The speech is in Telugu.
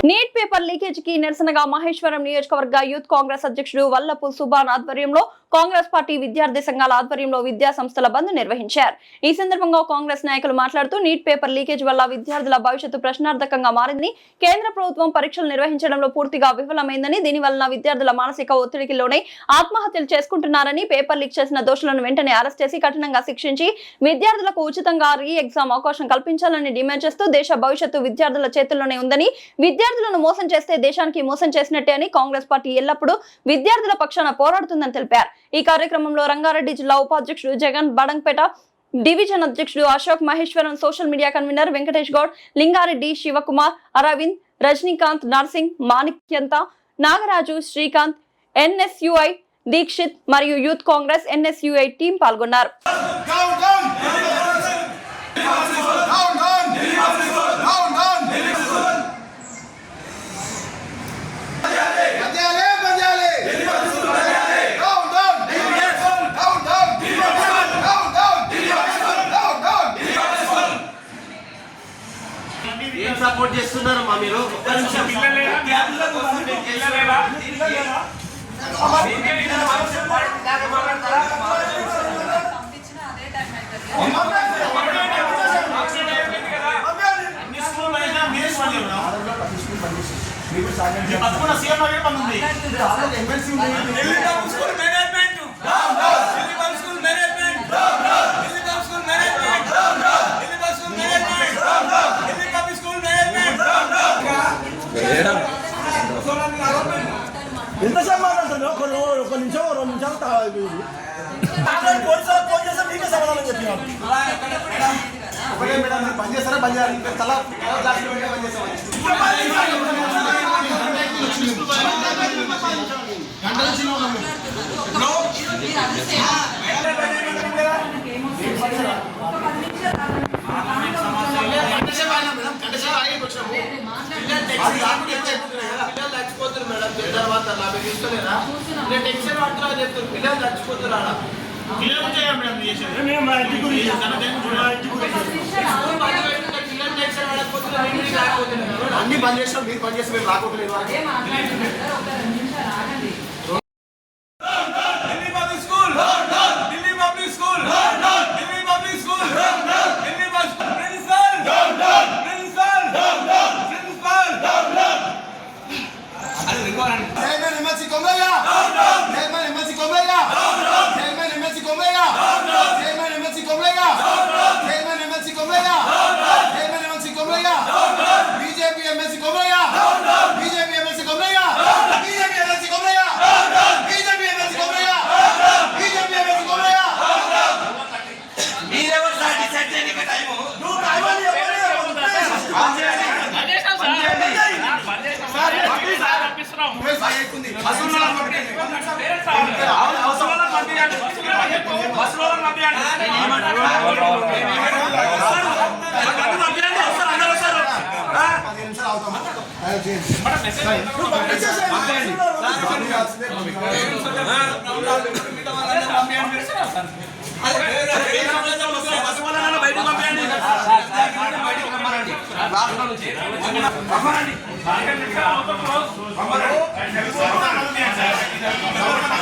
నీట్ పేపర్ లీకేజ్ కి నిరసనగా మహేశ్వరం నియోజకవర్గ యూత్ కాంగ్రెస్ అధ్యక్షుడు వల్లపు సుభాన్ ఆధ్వర్యంలో కాంగ్రెస్ పార్టీ విద్యార్థి సంఘాల ఆధ్వర్యంలో విద్యా సంస్థల బంద్ నిర్వహించారు. ఈ సందర్భంగా కాంగ్రెస్ నాయకులు మాట్లాడుతూ నీట్ పేపర్ లీకేజ్ వల్ల విద్యార్థుల భవిష్యత్తు ప్రశ్నార్థకంగా మారిందని, కేంద్ర ప్రభుత్వం పరీక్షలు నిర్వహించడంలో పూర్తిగా విఫలమైందని, దీనివల్ల విద్యార్థుల మానసిక ఒత్తిడికి లోనై ఆత్మహత్యలు చేసుకుంటున్నారని, పేపర్ లీక్ చేసిన దోషులను వెంటనే అరెస్ట్ చేసి కఠినంగా శిక్షించి విద్యార్థులకు ఉచితంగా రీ ఎగ్జామ్ అవకాశం కల్పించాలని డిమాండ్ చేస్తూ దేశ భవిష్యత్తు విద్యార్థుల చేతుల్లోనే ఉందని, విద్యార్థులను మోసం చేస్తే దేశానికి మోసం చేసినట్టే అని కాంగ్రెస్ పార్టీ ఎల్లప్పుడూ విద్యార్థుల పక్షాన పోరాడుతుందని తెలిపారు. ఈ కార్యక్రమంలో రంగారెడ్డి జిల్లా ఉపాధ్యక్షుడు జగన్, బడంపేట డివిజన్ అధ్యక్షుడు Ashok, Maheshwaram social media convener Venkatesh Goud, Lingareddy, Shivakumar, Arvind, Rajinikanth, Narsing, మాణిక్యంత, నాగరాజు, శ్రీకాంత్, ఎన్ఎస్యుఐ దీక్షిత్ మరియు యూత్ కాంగ్రెస్ ఎన్ఎస్యుఐ టీం పాల్గొన్నారు. ఏం సపోర్ట్ చేస్తున్నారు మా మీరు? ఎంతసేపు మాట్లాడుతుంది? ఒక నిమిషం 2 నిమిషాలు ఫోన్ చేస్తే మీకే సమాధానం చెప్పినాను. ఒకటే మేడం, మీరు పని చేస్తారా? పని చేయాలి. తల చచ్చిపోతున్నారు మేడం. తర్వాత తీసుకోలేరా? నేను టెన్షన్ పడుతున్నా చెప్తాను. పిల్లలు చచ్చిపోతున్నారా? అన్ని పని చేస్తాం, మీరు పని చేస్తే మేము రాకపోలేదు. బయట